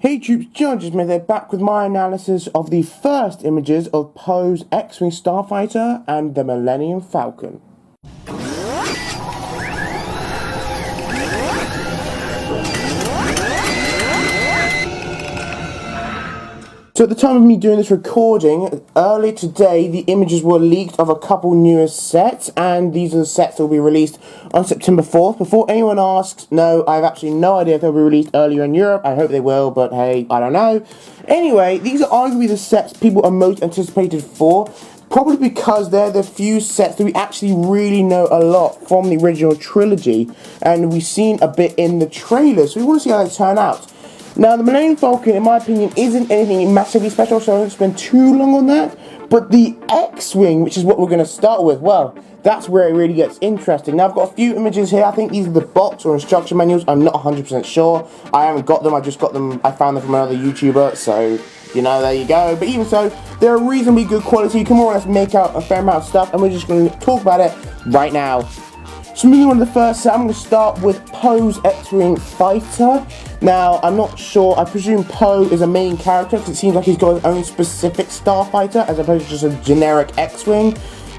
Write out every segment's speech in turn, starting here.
Hey troops, GeneralJSmith here, back with my analysis of the first images of Poe's X-Wing Starfighter and the Millennium Falcon. So at the time of me doing this recording, earlier today, the images were leaked of a couple newest sets, and these are the sets that will be released on September 4th. Before anyone asks, no, I have absolutely no idea if they'll be released earlier in Europe. I hope they will, but hey, I don't know. Anyway, these are arguably the sets people are most anticipated for, probably because they're the few sets that we actually really know a lot from the original trilogy, and we've seen a bit in the trailer, so we want to see how they turn out. Now, the Millennium Falcon, in my opinion, isn't anything massively special, so I won't spend too long on that. But the X-Wing, which is what we're going to start with, well, that's where it really gets interesting. Now, I've got a few images here. I think these are the box or instruction manuals. I'm not 100% sure. I haven't got them. I just got them. I found them from another YouTuber, so, you know, there you go. But even so, they're reasonably good quality. You can more or less make out a fair amount of stuff, and we're just going to talk about it right now. So moving on to the first set, I'm going to start with Poe's X-Wing Fighter. Now, I'm not sure, I presume Poe is a main character because it seems like he's got his own specific starfighter as opposed to just a generic X-Wing.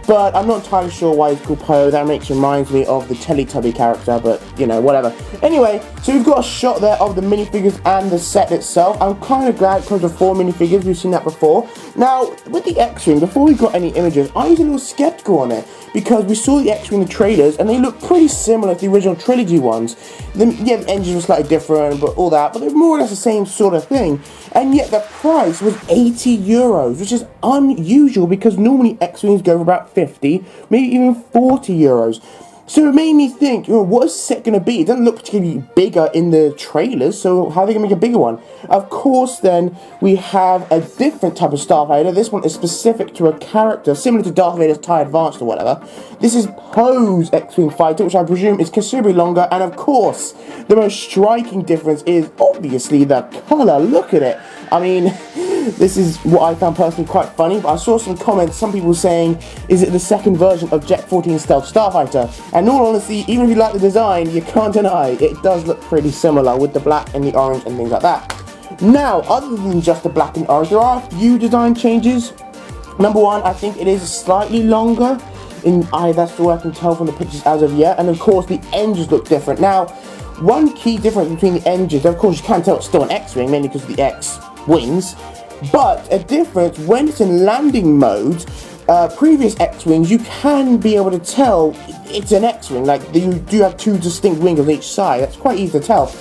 But I'm not entirely sure why he's called Poe. That reminds me of the Teletubby character, but, you know, whatever. Anyway, so we've got a shot there of the minifigures and the set itself. I'm kind of glad because of 4 minifigures, we've seen that before. Now, with the X-Wing, before we got any images, I was a little skeptical on it, because we saw the X-Wing in the trailers, and they look pretty similar to the original trilogy ones. Yeah, the engines were slightly different, but all that, but they're more or less the same sort of thing. And yet the price was 80 euros, which is unusual, because normally X-Wings go for about 50, maybe even 40 euros. So it made me think, you know, what is the set going to be? It doesn't look particularly bigger in the trailers, so how are they going to make a bigger one? Of course, then, we have a different type of Starfighter. This one is specific to a character, similar to Darth Vader's TIE Advanced or whatever. This is Poe's X-Wing Fighter, which I presume is considerably longer, and of course, the most striking difference is obviously the colour. Look at it. I mean, this is what I found personally quite funny, but I saw some comments, some people saying, is it the second version of Jet 14 Stealth Starfighter? And in all honesty, even if you like the design, you can't deny it does look pretty similar with the black and the orange and things like that. Now, other than just the black and orange, there are a few design changes. Number one, I think it is slightly longer. That's all I can tell from the pictures as of yet. And of course, the engines look different. Now, one key difference between the engines, of course, you can't tell it's still an X-Wing, mainly because of the X-Wings. But a difference, when it's in landing mode, previous X-Wings, you can be able to tell it's an X-Wing. Like, you do have 2 distinct wings on each side. That's quite easy to tell.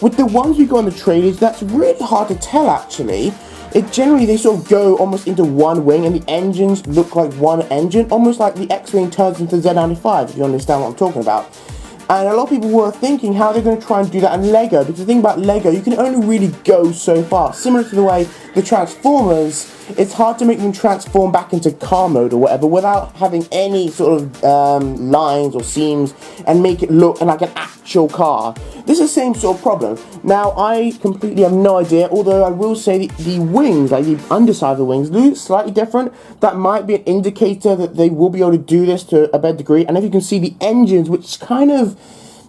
With the ones we got in the trailers, that's really hard to tell, actually. Generally, they sort of go almost into one wing, and the engines look like one engine, almost like the X-Wing turns into Z95, if you understand what I'm talking about. And a lot of people were thinking how they're going to try and do that in LEGO, because the thing about LEGO, you can only really go so far. Similar to the way the Transformers, it's hard to make them transform back into car mode or whatever without having any sort of lines or seams and make it look like an actual car. This is the same sort of problem. Now, I completely have no idea, although I will say the wings, like the underside of the wings, look slightly different. That might be an indicator that they will be able to do this to a better degree. And if you can see the engines, which kind of,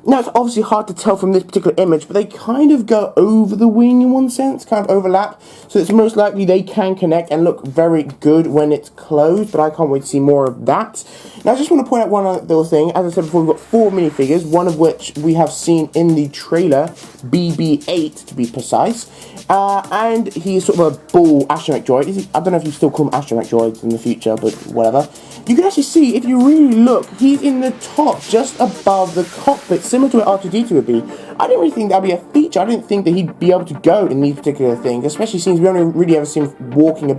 now it's obviously hard to tell from this particular image, but they kind of go over the wing in one sense, kind of overlap. So it's most likely they can connect and look very good when it's closed, but I can't wait to see more of that. Now I just want to point out one other thing. As I said before, we've got 4 minifigures, one of which we have seen in the trailer, BB-8 to be precise. And he's sort of a bull astromech droid. I don't know if you still call them astromech droids in the future, but whatever. You can actually see, if you really look, he's in the top, just above the cockpit, similar to what R2-D2 would be. I didn't really think that would be a feature. I didn't think that he'd be able to go in these particular things, especially since we only really ever seen him rolling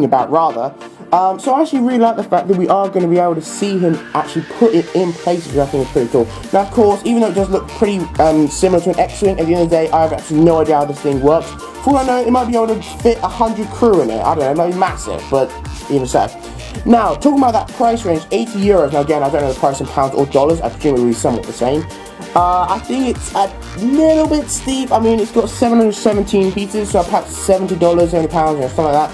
about, rather. So I actually really like the fact that we are going to be able to see him actually put it in places, which I think is pretty cool. Now, of course, even though it does look pretty similar to an X-Wing, at the end of the day, I have actually no idea how this thing works. For all I know, it might be able to fit 100 crew in it. I don't know, it might be massive, but even so. Now, talking about that price range, 80 euros. Now, again, I don't know the price in pounds or dollars. I presume it will be somewhat the same. I think it's a little bit steep. I mean, it's got 717 pieces, so perhaps $70, £70, something like that.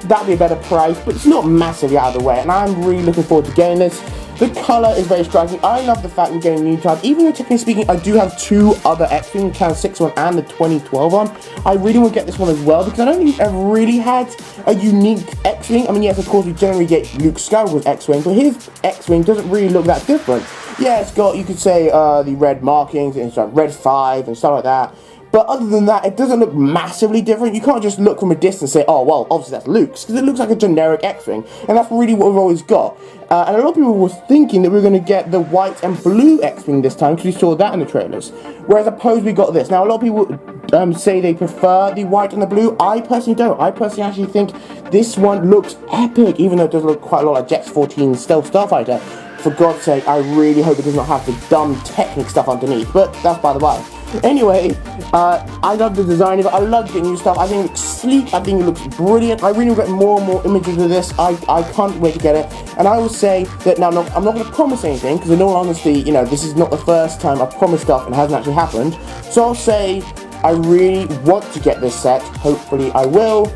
That'd be a better price, but it's not massively out of the way, and I'm really looking forward to getting this. The colour is very striking. I love the fact we're getting a new type. Even though technically speaking, I do have two other X-Wing, the Can 6 one and the 2012 one. I really want to get this one as well because I don't think we've ever really had a unique X-Wing. I mean, yes, of course, we generally get Luke Skywalker's X-Wing, but his X-Wing doesn't really look that different. Yeah, it's got, you could say, the red markings, and it's like red 5 and stuff like that. But other than that, it doesn't look massively different. You can't just look from a distance and say, oh, well, obviously that's Luke's, because it looks like a generic X-Wing, and that's really what we've always got. And a lot of people were thinking that we were going to get the white and blue X-Wing this time, because we saw that in the trailers. Whereas opposed, we got this. Now, a lot of people say they prefer the white and the blue. I personally don't. I personally actually think this one looks epic, even though it does look quite a lot like Jex 14 Stealth Starfighter. For God's sake, I really hope it does not have the dumb Technic stuff underneath, but that's by the by. Anyway, I love the design of it. I love the new stuff. I think it looks sleek. I think it looks brilliant. I really want to get more and more images of this. I can't wait to get it. And I will say that now, I'm not going to promise anything, because in all honesty, you know, this is not the first time I've promised stuff and it hasn't actually happened. So I'll say I really want to get this set. Hopefully I will.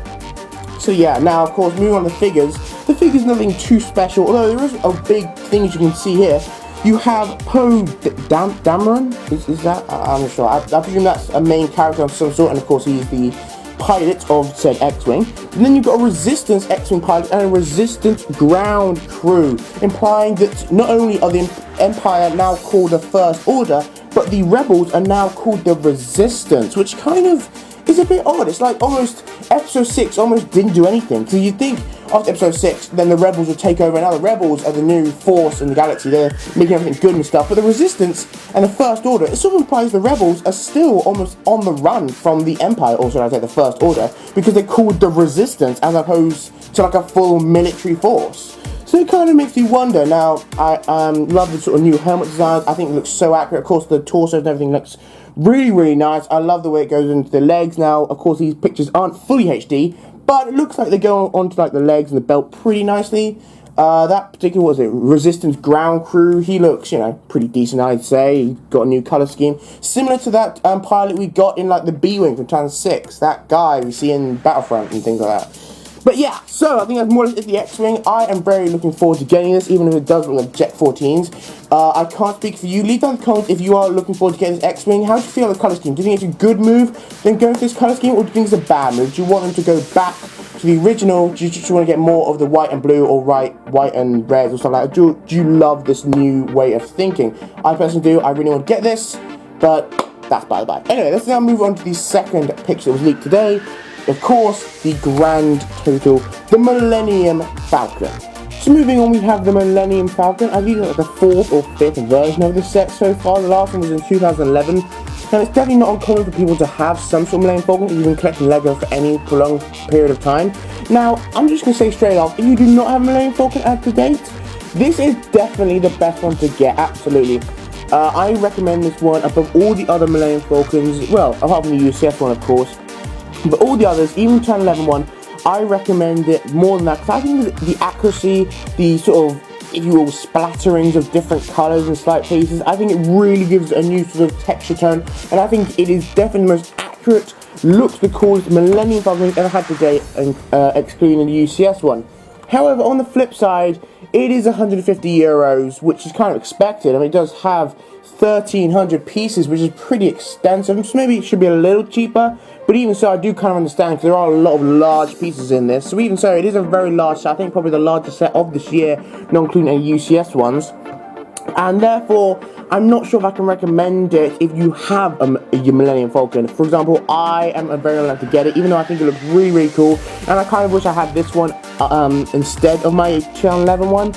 So yeah, now of course, moving on to the figures. The figure's nothing too special, although there is a big thing as you can see here. You have Poe Dameron, is that? I'm not sure. I presume that's a main character of some sort, and of course he's the pilot of said X-Wing. And then you've got a Resistance X-Wing pilot and a Resistance ground crew, implying that not only are the Empire now called the First Order, but the Rebels are now called the Resistance, which kind of is a bit odd. It's like almost Episode 6 almost didn't do anything. So you'd think after Episode 6, then the Rebels would take over, and now the Rebels are the new force in the galaxy. They're making everything good and stuff. But the Resistance and the First Order, it sort of implies the Rebels are still almost on the run from the Empire, or should I say the First Order, because they're called the Resistance as opposed to like a full military force. So it kind of makes you wonder. Now, I love the sort of new helmet designs. I think it looks so accurate. Of course, the torso and everything looks really, really nice. I love the way it goes into the legs. Now, of course, these pictures aren't fully HD, but it looks like they go onto like the legs and the belt pretty nicely. That particular, what was it, Resistance ground crew, he looks, you know, pretty decent, I'd say. He got a new colour scheme. Similar to that pilot we got in like the B-Wing from Tan 6. That guy we see in Battlefront and things like that. But yeah, so I think that's more or less it, the X-Wing. I am very looking forward to getting this, even if it does look like Jet 14s. I can't speak for you. Leave down in the comments if you are looking forward to getting this X-Wing. How do you feel about the colour scheme? Do you think it's a good move, then go for this colour scheme, or do you think it's a bad move? Do you want them to go back to the original? Do you just want to get more of the white and blue, or white and red, or something like that? Do you love this new way of thinking? I personally do. I really want to get this, but that's by the by. Anyway, let's now move on to the second picture that was leaked today. Of course, the grand total, the Millennium Falcon. So moving on, we have the Millennium Falcon. I think it's like the 4th or 5th version of this set so far. The last one was in 2011. And it's definitely not uncommon for people to have some sort of Millennium Falcon if you've been collecting LEGO for any prolonged period of time. Now, I'm just going to say straight off, if you do not have a Millennium Falcon up to date, this is definitely the best one to get, absolutely. I recommend this one above all the other Millennium Falcons, well, apart from the UCS one, of course. But all the others, even the 1011 one, I recommend it more than that, because I think the accuracy, the sort of, if you will, splatterings of different colours and slight pieces, I think it really gives a new sort of texture tone, and I think it is definitely the most accurate, looks the coolest Millennium Falcon we've ever had to date, excluding the UCS one. However, on the flip side, it is 150 euros, which is kind of expected. I mean, it does have 1,300 pieces, which is pretty extensive, so maybe it should be a little cheaper. But even so, I do kind of understand, because there are a lot of large pieces in this. So even so, it is a very large set. I think probably the largest set of this year, not including any UCS ones. And therefore, I'm not sure if I can recommend it if you have your Millennium Falcon. For example, I am very unlikely to get it, even though I think it looks really, really cool. And I kind of wish I had this one instead of my 2011 one.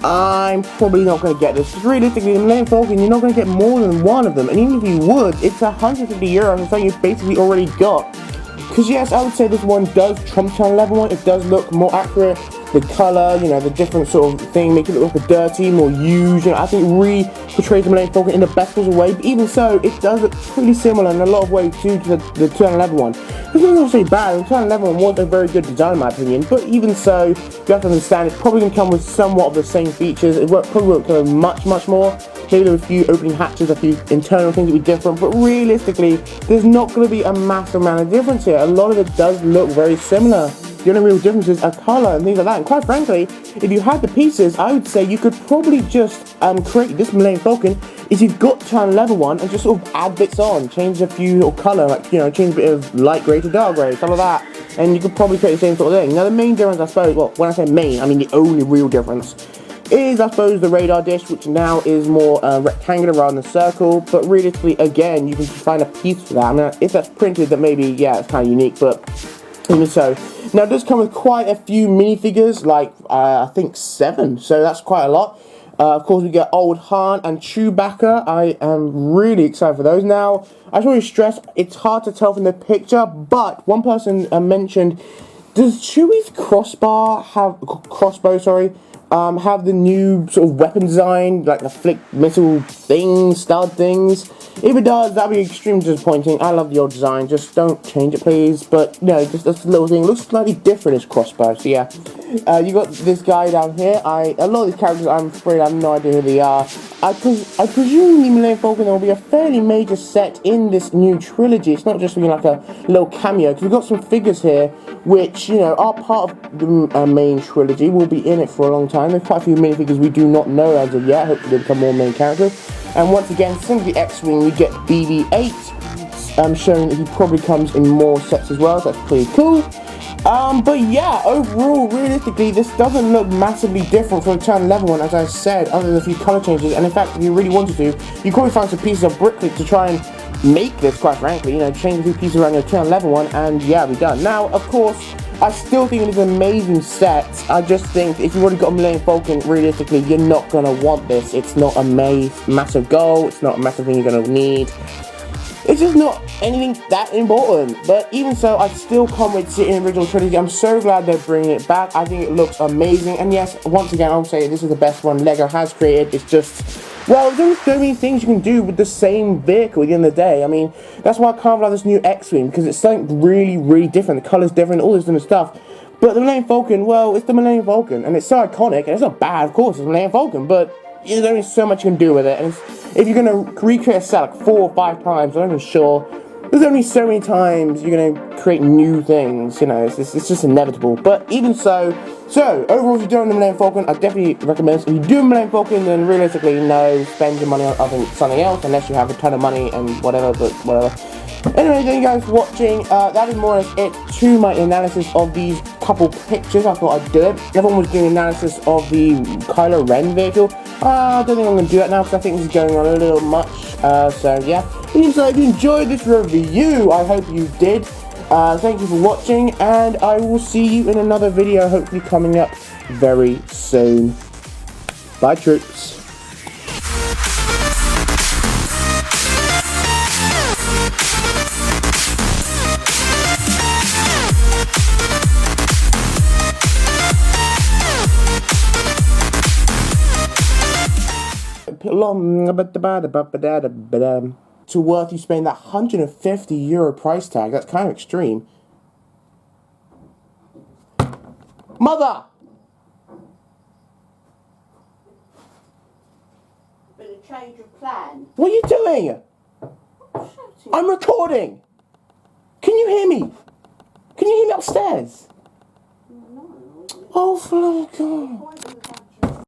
I'm probably not going to get this. Realistically, the Millennium Falcon, you're not going to get more than one of them. And even if you would, it's 150 euros, it's something you've basically already got. Because yes, I would say this one does trump the 11 one. It does look more accurate. The colour, you know, the different sort of thing, make it look like a dirty, more used. You know, I think it really portrays the Millennium Falcon in the best possible way. But even so, it does look pretty similar in a lot of ways to the 2011 one. It's not necessarily bad. The 2011 one was a very good design in my opinion. But even so, you have to understand it's probably going to come with somewhat of the same features. It probably won't come with much more. Maybe there are a few opening hatches, a few internal things that will be different. But realistically, there's not going to be a massive amount of difference here. A lot of it does look very similar. The only real differences are colour and things like that. And quite frankly, if you had the pieces, I would say you could probably just create this Millennium Falcon if you've got turn level one and just sort of add bits on, change a few little colour, like, you know, change a bit of light grey to dark grey, stuff like that. And you could probably create the same sort of thing. Now the main difference, I suppose, well, when I say main, I mean the only real difference is, I suppose, the radar dish, which now is more rectangular rather than circle. But realistically, again, you can just find a piece for that. I mean, if that's printed, then maybe, yeah, it's kind of unique, but even so. Now, it does come with quite a few minifigures, like, I think 7, so that's quite a lot. Of course, we get Old Han and Chewbacca. I am really excited for those. Now, I should really stress, it's hard to tell from the picture, but one person mentioned, does Chewie's crossbow have the new sort of weapon design, like the flick missile things, stud things? If it does, that'd be extremely disappointing. I love the old design, just don't change it, please. But, you know, just this little thing, it looks slightly different as crossbow, so yeah. You got this guy down here. A lot of these characters, I'm afraid I have no idea who they are. I presume the Millennium Falcon will be a fairly major set in this new trilogy. It's not just being like a little cameo, because we've got some figures here, which, you know, are part of the main trilogy, will be in it for a long time. There's quite a few minifigures we do not know as of yet. Hopefully they become more main characters. And once again, since the X-Wing, we get BB-8, showing that he probably comes in more sets as well, so that's pretty cool. But yeah, overall, realistically, this doesn't look massively different from the turn level one, as I said, other than a few colour changes. And in fact, if you really wanted to, you could probably find some pieces of bricklet to try and make this, quite frankly, you know, change a few pieces around your turn level one, and yeah, we're done. Now, of course, I still think it is an amazing set. I just think if you've already got a Millennium Falcon, realistically, you're not going to want this. It's not a massive goal. It's not a massive thing you're going to need. It's just not anything that important. But even so, I still can't wait to see it in the original trilogy. I'm so glad they're bringing it back. I think it looks amazing. And yes, once again, I'll say this is the best one LEGO has created. It's just, well, there's so many things you can do with the same vehicle at the end of the day. I mean, that's why I can't love this new X-Wing, because it's something really, really different. The colour's different, all this different stuff. But the Millennium Falcon, well, it's the Millennium Falcon, and it's so iconic, and it's not bad, of course, it's the Millennium Falcon, but there's only so much you can do with it. And if you're going to recreate a set like 4 or 5 times, I'm not even sure, there's only so many times you're going to create new things, you know, it's just inevitable. But even so, overall, if you're doing the Millennium Falcon, I definitely recommend it. If you do a Millennium Falcon, then realistically, no, spend your money on something else, unless you have a ton of money and whatever, but whatever. Anyway, thank you guys for watching. That is more or less it to my analysis of these couple pictures. I thought I'd do it. Everyone was doing analysis of the Kylo Ren vehicle. I don't think I'm going to do that now, because I think this is going on a little much. So yeah. So if you enjoyed this review, I hope you did. Thank you for watching, and I will see you in another video, hopefully coming up very soon. Bye, troops. To worth you spend that €150 price tag. That's kind of extreme. Mother! Been a change of plan. What are you doing? I'm recording. Can you hear me? Can you hear me upstairs? No. Oh, for the God.